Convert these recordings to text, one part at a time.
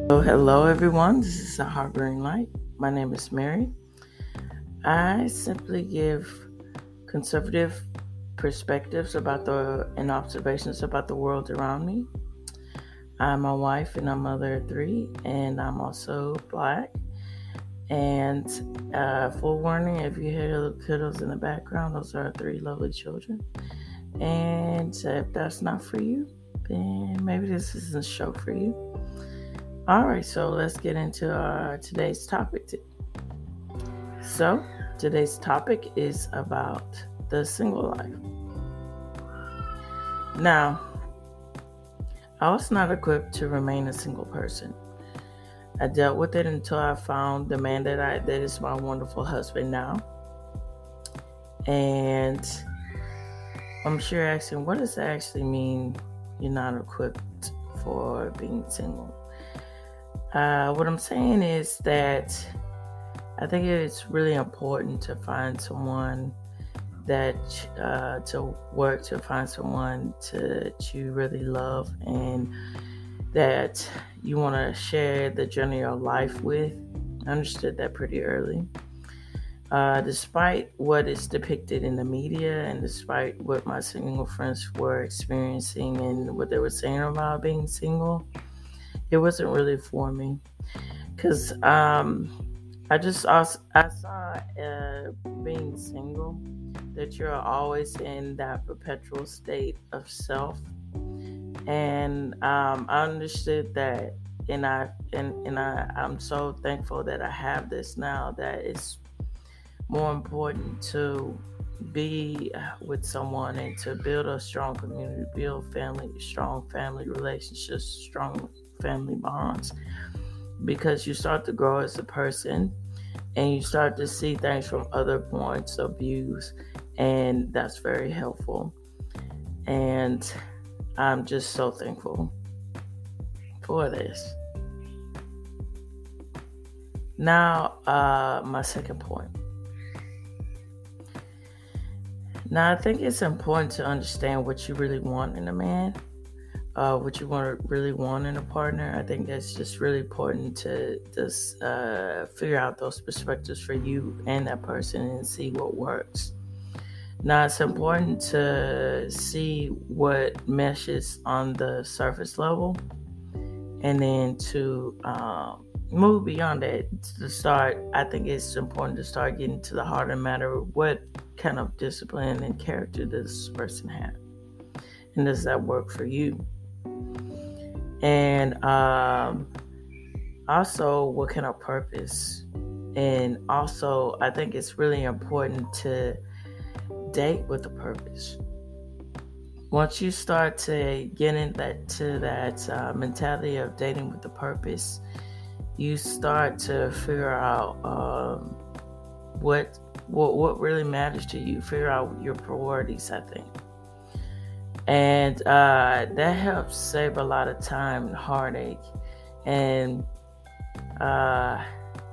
Hello everyone. This is a Harboring Light. My name is Mary. I simply give conservative perspectives about and observations about the world around me. I'm a wife and a mother of three, and I'm also Black. And full warning, if you hear little kiddos in the background, those are our three lovely children. And if that's not for you, then maybe this isn't a show for you. All right, so let's get into today's topic. So, today's topic is about the single life. Now, I was not equipped to remain a single person. I dealt with it until I found the man that is my wonderful husband now. And I'm sure you're asking, what does that actually mean? You're not equipped for being single. What I'm saying is that I think it's really important to find someone to find someone to you really love and that you want to share the journey of life with. I understood that pretty early. Despite what is depicted in the media and despite what my single friends were experiencing and what they were saying about being single, it wasn't really for me. Because I saw being single that you're always in that perpetual state of self, and I understood that, I'm so thankful that I have this now. That it's more important to be with someone and to build a strong community, build strong family relationships, strong family bonds, because you start to grow as a person and you start to see things from other points of views, and that's very helpful. And I'm just so thankful for this. Now, my second point. Now, I think it's important to understand what you really want in a man, what you really want in a partner. I think that's just really important to just figure out those perspectives for you and that person and see what works. Now, it's important to see what meshes on the surface level and then to move beyond that. I think it's important to start getting to the heart of the matter. What kind of discipline and character does this person have? And does that work for you? And also, what kind of purpose? And also, I think it's really important to date with a purpose. Once you start to get into that mentality of dating with a purpose, you start to figure out what really matters to you. Figure out your priorities, I think, and that helps save a lot of time and heartache. And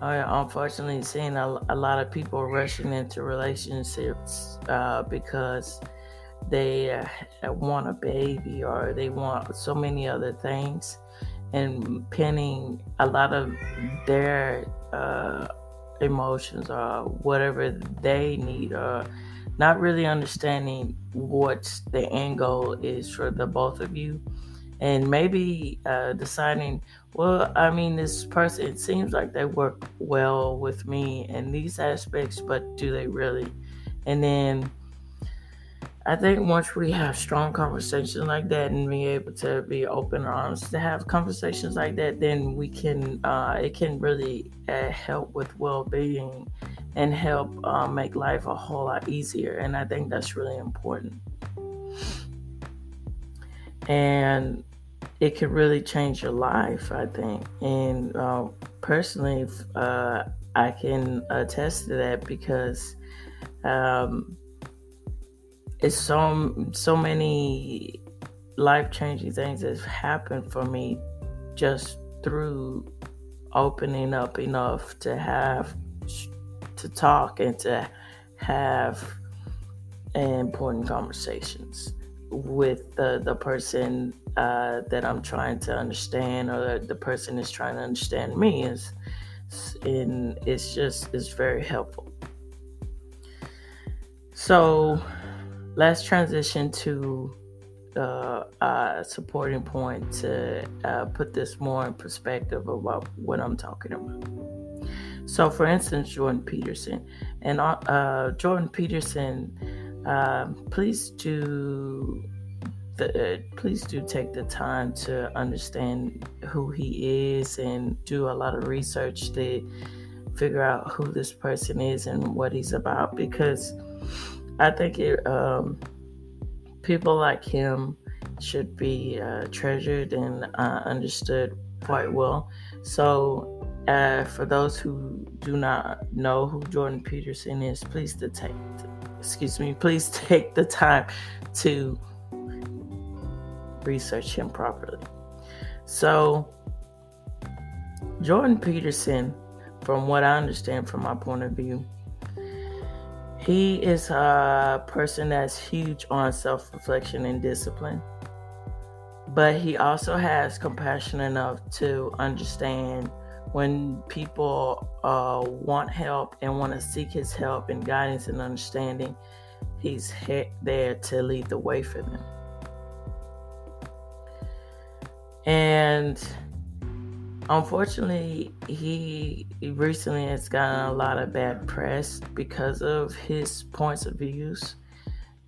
unfortunately, seeing a lot of people rushing into relationships because they want a baby or they want so many other things, and pinning a lot of their emotions or whatever they need, or not really understanding what the end goal is for the both of you, and maybe deciding, well, I mean, this person, it seems like they work well with me in these aspects, but do they really? And then I think once we have strong conversations like that and be able to be open and honest to have conversations like that, then we can, it can really help with well-being and help make life a whole lot easier. And I think that's really important. And it can really change your life, I think. And personally, I can attest to that because it's so many life-changing things that have happened for me just through opening up enough to talk and to have important conversations with the person that I'm trying to understand, or the person is trying to understand me, and it's very helpful. So let's transition to supporting point to put this more in perspective about what I'm talking about. So, for instance, Jordan Peterson, and Jordan Peterson, please do please do take the time to understand who he is and do a lot of research to figure out who this person is and what he's about, because I think people like him should be treasured and understood quite well. So, for those who do not know who Jordan Peterson is, please take the time to research him properly. So, Jordan Peterson, from what I understand from my point of view, he is a person that's huge on self-reflection and discipline, but he also has compassion enough to understand when people want help and want to seek his help and guidance and understanding. He's there to lead the way for them. And unfortunately, he recently has gotten a lot of bad press because of his points of views,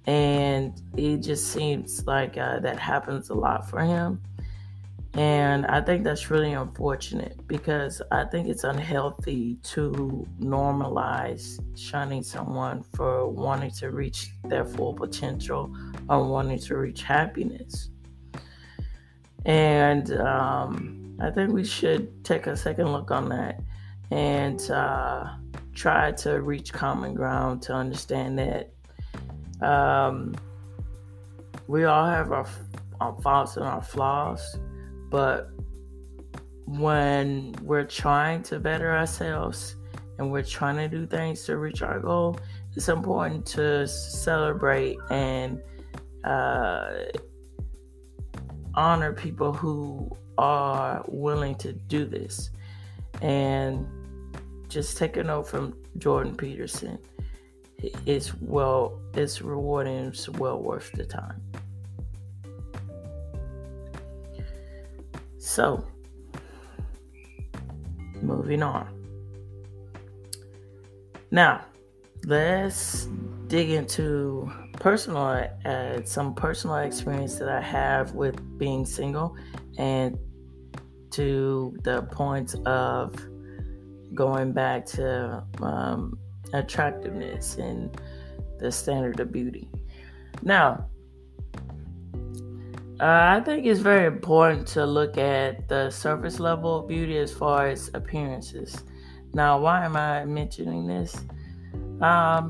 and it just seems like that happens a lot for him. And I think that's really unfortunate, because I think it's unhealthy to normalize shunning someone for wanting to reach their full potential or wanting to reach happiness. And I think we should take a second look on that and try to reach common ground to understand that we all have our faults and our flaws, but when we're trying to better ourselves and we're trying to do things to reach our goal, it's important to celebrate and honor people who are willing to do this. And just take a note from Jordan Peterson. It's rewarding, it's well worth the time. So, moving on. Now, let's dig into some personal experience that I have with being single, and to the point of going back to attractiveness and the standard of beauty. Now, I think it's very important to look at the surface level of beauty as far as appearances. Now, why am I mentioning this? I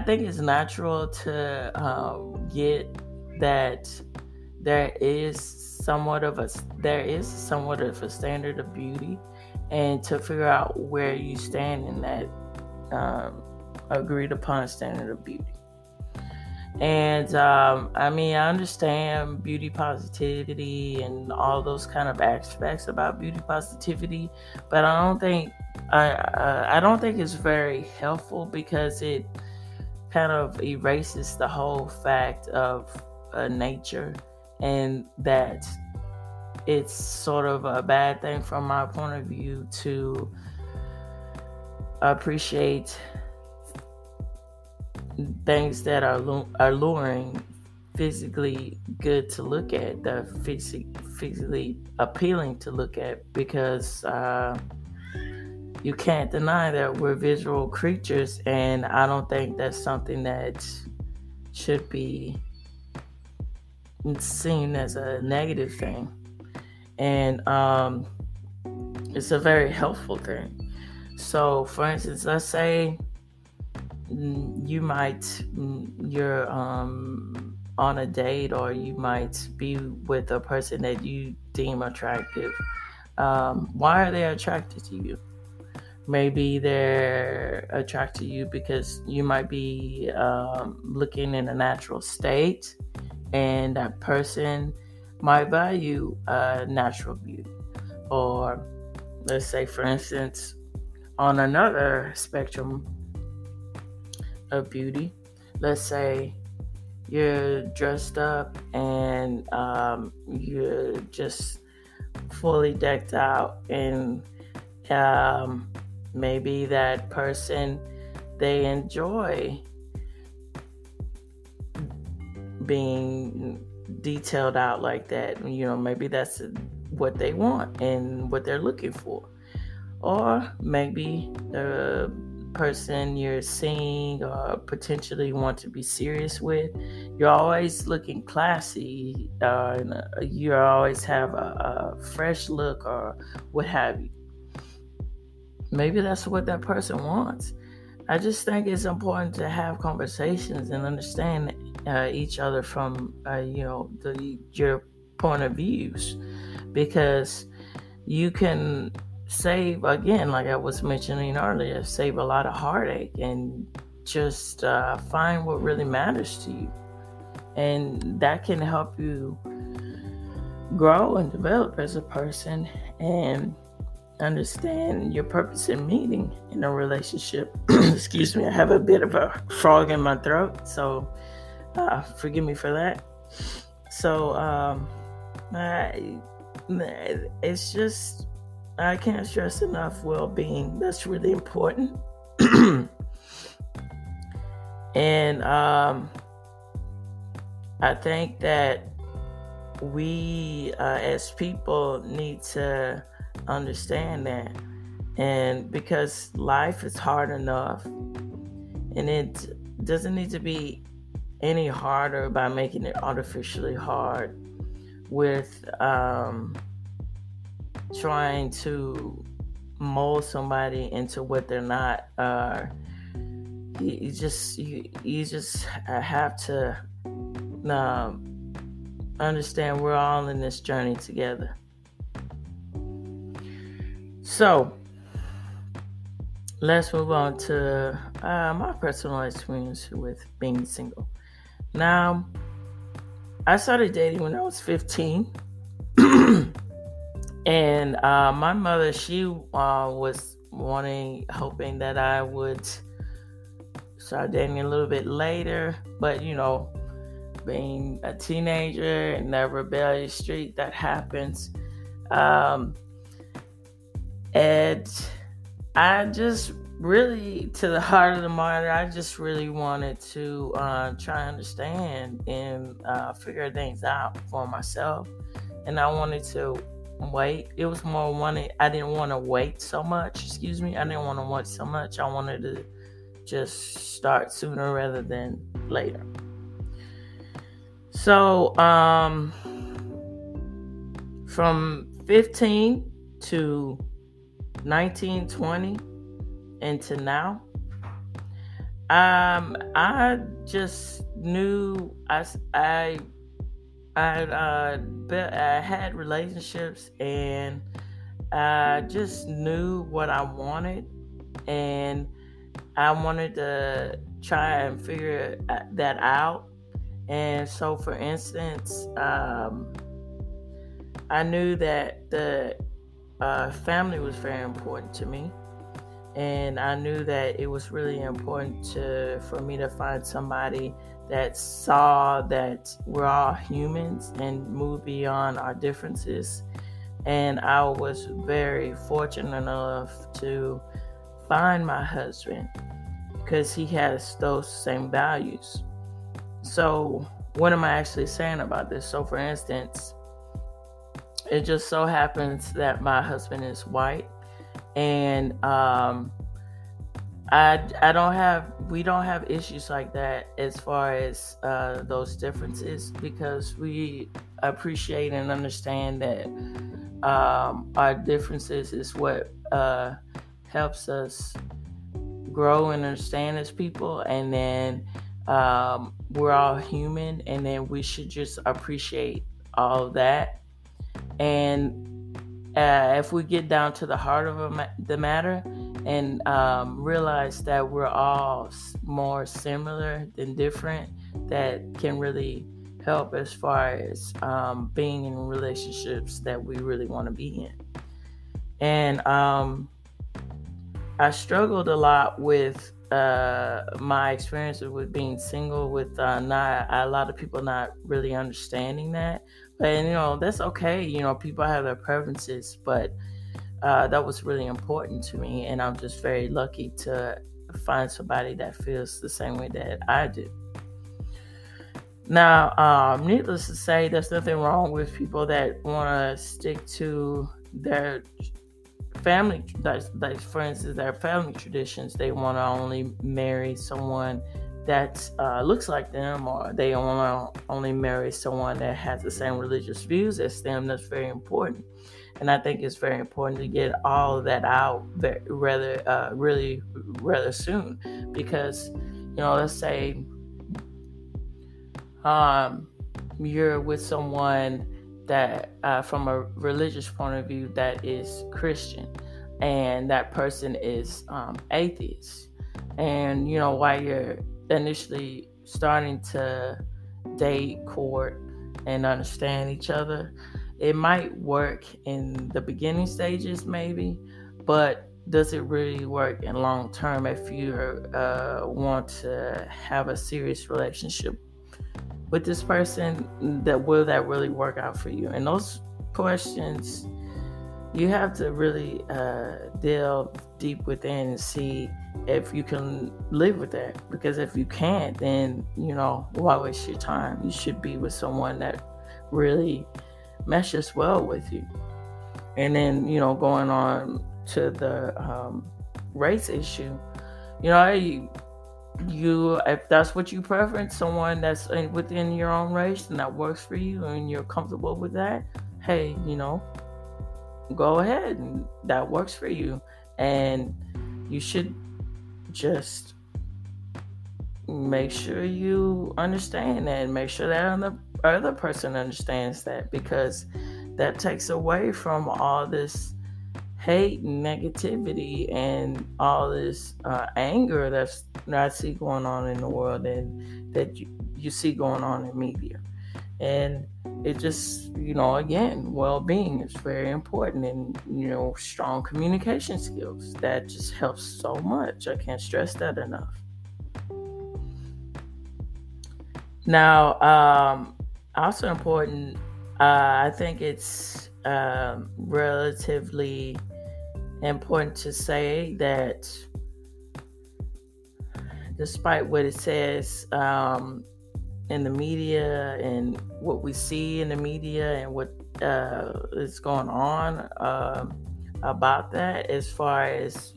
think it's natural to get that there is somewhat of a standard of beauty, and to figure out where you stand in that agreed upon standard of beauty. And I understand beauty positivity and all those kind of aspects about beauty positivity, but I don't think it's very helpful, because it kind of erases the whole fact of nature, and that it's sort of a bad thing from my point of view to appreciate things that are alluring, physically good to look at, that are physically appealing to look at, because you can't deny that we're visual creatures, and I don't think that's something that should be seen as a negative thing. And it's a very helpful thing. So, for instance, let's say you're on a date, or you might be with a person that you deem attractive. Why are they attracted to you? Maybe they're attracted to you because you might be looking in a natural state, and that person might value natural beauty. Or let's say, for instance, on another spectrum of beauty, let's say you're dressed up and you're just fully decked out, and maybe that person, they enjoy being detailed out like that. Maybe that's what they want and what they're looking for. Or maybe the person you're seeing or potentially want to be serious with, you're always looking classy, you always have a fresh look or what have you. Maybe that's what that person wants. I just think it's important to have conversations and understand each other from your point of views, because you can save, again, like I was mentioning earlier, save a lot of heartache and just find what really matters to you, and that can help you grow and develop as a person and understand your purpose and meaning in a relationship. Excuse me, I have a bit of a frog in my throat, so forgive me for that. So it's just, I can't stress enough well-being. That's really important. And I think that we as people need to understand that, and because life is hard enough, and it doesn't need to be any harder by making it artificially hard with trying to mold somebody into what they're not. You just have to understand we're all in this journey together. So let's move on to my personal experience with being single. Now, I started dating when I was 15. And my mother, she was hoping that I would start dating a little bit later. But, being a teenager in that rebellious street, that happens. And I just really, to the heart of the matter, I just really wanted to try and understand and figure things out for myself. And I wanted to wait. It was more I didn't want to wait so much. I didn't want to wait so much. I wanted to just start sooner rather than later. So from 15 to 19, 20, and to now, I just knew I had relationships, and I just knew what I wanted, and I wanted to try and figure that out. And so, for instance, I knew that the family was very important to me, and I knew that it was really important for me to find somebody that saw that we're all humans and move beyond our differences. And I was very fortunate enough to find my husband because he has those same values. So what am I actually saying about this? So for instance, it just so happens that my husband is white, and we don't have issues like that as far as those differences, because we appreciate and understand that our differences is what helps us grow and understand as people. And then we're all human, and then we should just appreciate all of that. And if we get down to the heart of the matter, and realize that we're all more similar than different, that can really help as far as being in relationships that we really want to be in. And I struggled a lot with my experiences with being single, with not a lot of people not really understanding that. But that's okay. People have their preferences, but that was really important to me, and I'm just very lucky to find somebody that feels the same way that I do. Now, needless to say, there's nothing wrong with people that want to stick to their family, like for instance, their family traditions. They want to only marry someone that looks like them, or they want to only marry someone that has the same religious views as them. That's very important. And I think it's very important to get all of that out really rather soon, because let's say you're with someone that from a religious point of view that is Christian, and that person is atheist, and while you're initially starting to date, court, and understand each other, it might work in the beginning stages maybe, but does it really work in long term if you want to have a serious relationship with this person? Will that really work out for you? And those questions, you have to really delve deep within and see if you can live with that. Because if you can't, then why waste your time? You should be with someone that really meshes well with you. And then going on to the race issue, if that's what you prefer, someone that's within your own race and that works for you and you're comfortable with that, hey, go ahead, and that works for you. And you should just make sure you understand that, and make sure that the other person understands that, because that takes away from all this hate and negativity and all this anger that I see going on in the world, and that you see going on in media. And it just, again, well-being is very important, and strong communication skills, that just helps so much. I can't stress that enough. Now, also important, I think it's relatively important to say that despite what it says in the media, and what we see in the media, and what is going on about that, as far as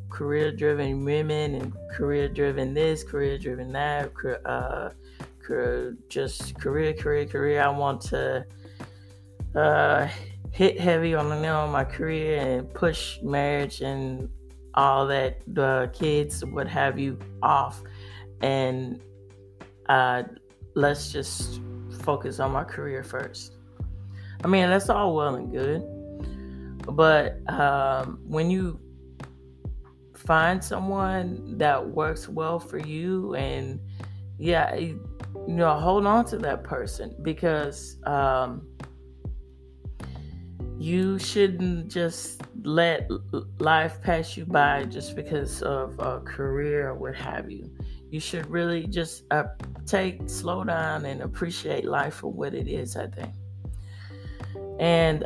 career-driven women, and career-driven this, career-driven that, just career. I want to hit heavy on the nail on my career and push marriage and all that, the kids, what have you, off, and let's just focus on my career first. I mean, that's all well and good, but when you find someone that works well for you, and hold on to that person, because you shouldn't just let life pass you by just because of a career or what have you. You should really just slow down and appreciate life for what it is, I think. And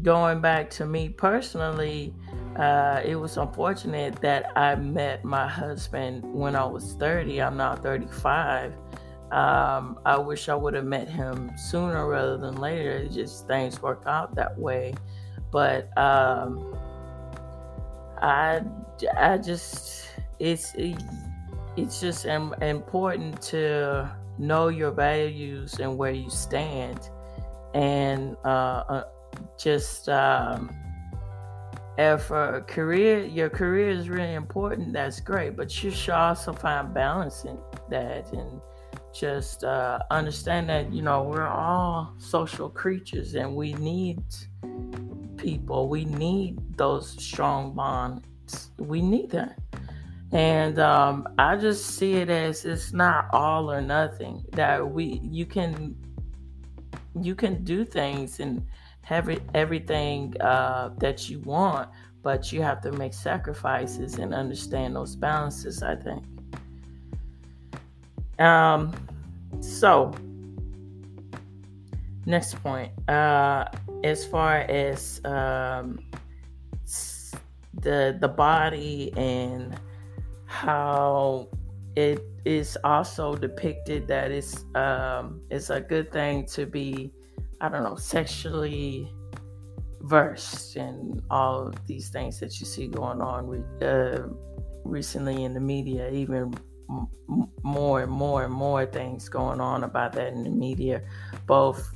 going back to me personally, it was unfortunate that I met my husband when I was 30. I'm now 35. I wish I would have met him sooner rather than later. It just, things worked out that way. But it's just important to know your values and where you stand, and if your career is really important, that's great, but you should also find balance in that, and just understand that we're all social creatures, and we need people. We need those strong bonds. We need that. And I just see it as it's not all or nothing. That you can do things and have everything that you want, but you have to make sacrifices and understand those balances, I think. So next point, as far as the body and how it is also depicted that it's a good thing to be, I don't know, sexually versed in all of these things that you see going on recently in the media, even more and more and more things going on about that in the media. Both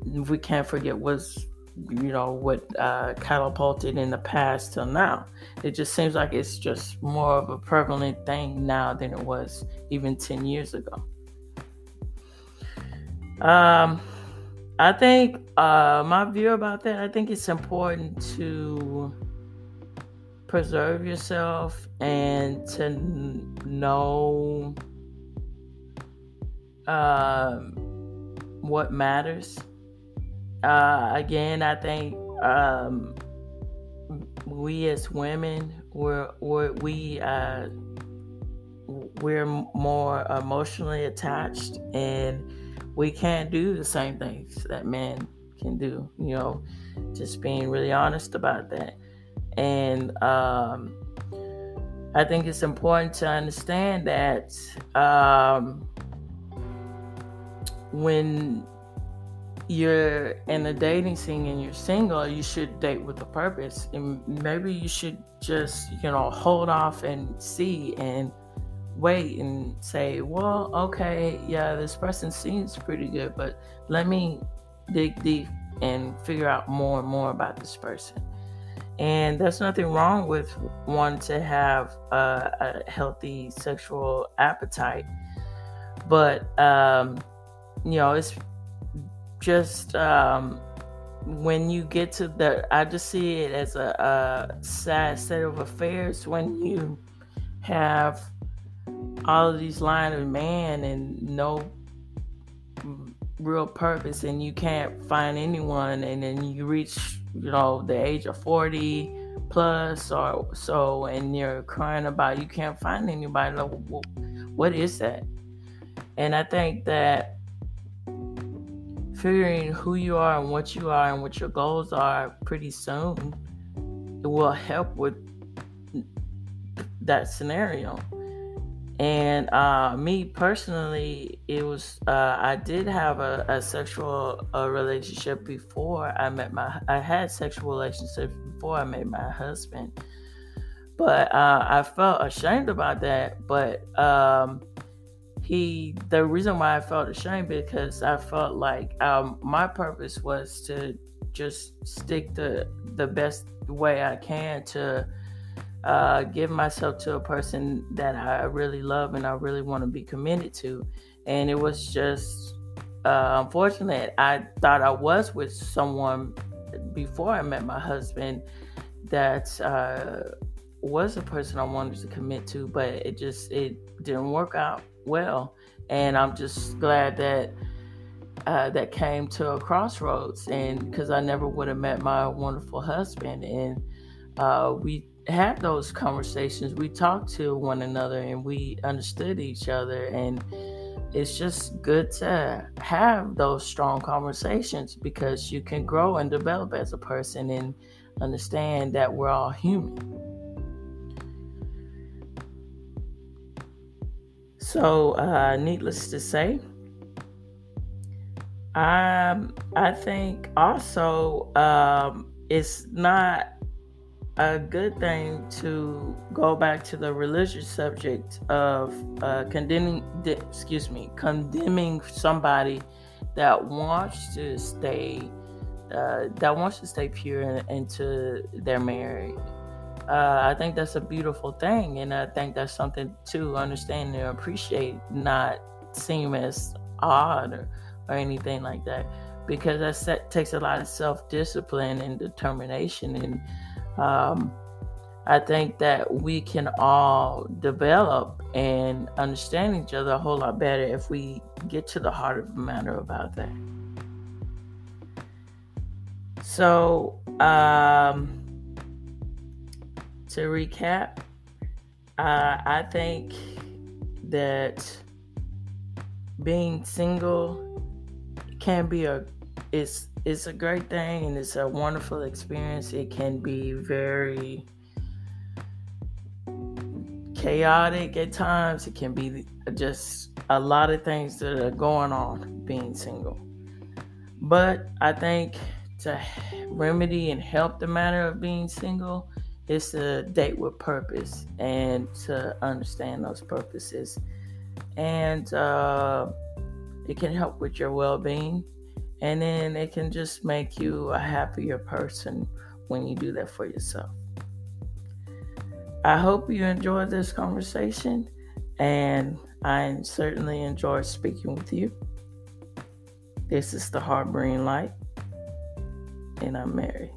we can't forget what catapulted in the past till now. It just seems like it's just more of a prevalent thing now than it was even 10 years ago. I think my view about that, I think it's important to preserve yourself and to know what matters. Again, I think we as women, we're more emotionally attached, and we can't do the same things that men can do. Just being really honest about that. And I think it's important to understand that when you're in a dating scene and you're single, you should date with a purpose. And maybe you should just, hold off and see and wait and say, well, okay, yeah, this person seems pretty good, but let me dig deep and figure out more and more about this person. And there's nothing wrong with wanting to have a healthy sexual appetite. But, it's just when you get to I just see it as a sad state of affairs when you have all of these lines of man and no real purpose, and you can't find anyone, and then you reach the age of 40 plus or so, and you're crying about you can't find anybody. Like, what is that? And I think that figuring who you are and what your goals are pretty soon, it will help with that scenario. And me personally, it was I did have a sexual relationship before I had sexual relationships before I met my husband, but I felt ashamed about that. But the reason why I felt ashamed, because I felt like my purpose was to just stick to the best way I can to give myself to a person that I really love and I really want to be committed to. And it was just unfortunate. I thought I was with someone before I met my husband that was a person I wanted to commit to, but it didn't work out well. And I'm just glad that that came to a crossroads, and because I never would have met my wonderful husband. And we had those conversations, we talked to one another, and we understood each other. And it's just good to have those strong conversations, because you can grow and develop as a person and understand that we're all human. So needless to say, I think also it's not a good thing to go back to the religious subject of condemning somebody that wants to stay pure into their marriage. I think that's a beautiful thing, and I think that's something to understand and appreciate, not seem as odd or anything like that. because takes a lot of self-discipline and determination. And I think that we can all develop and understand each other a whole lot better if we get to the heart of the matter about that. So, to recap, I think that being single can be it's a great thing, and it's a wonderful experience. It can be very chaotic at times. It can be just a lot of things that are going on being single. But I think to remedy and help the matter of being single is to date with purpose and to understand those purposes. And it can help with your well-being. And then it can just make you a happier person when you do that for yourself. I hope you enjoyed this conversation, and I certainly enjoyed speaking with you. This is the Harboring Light, and I'm Mary.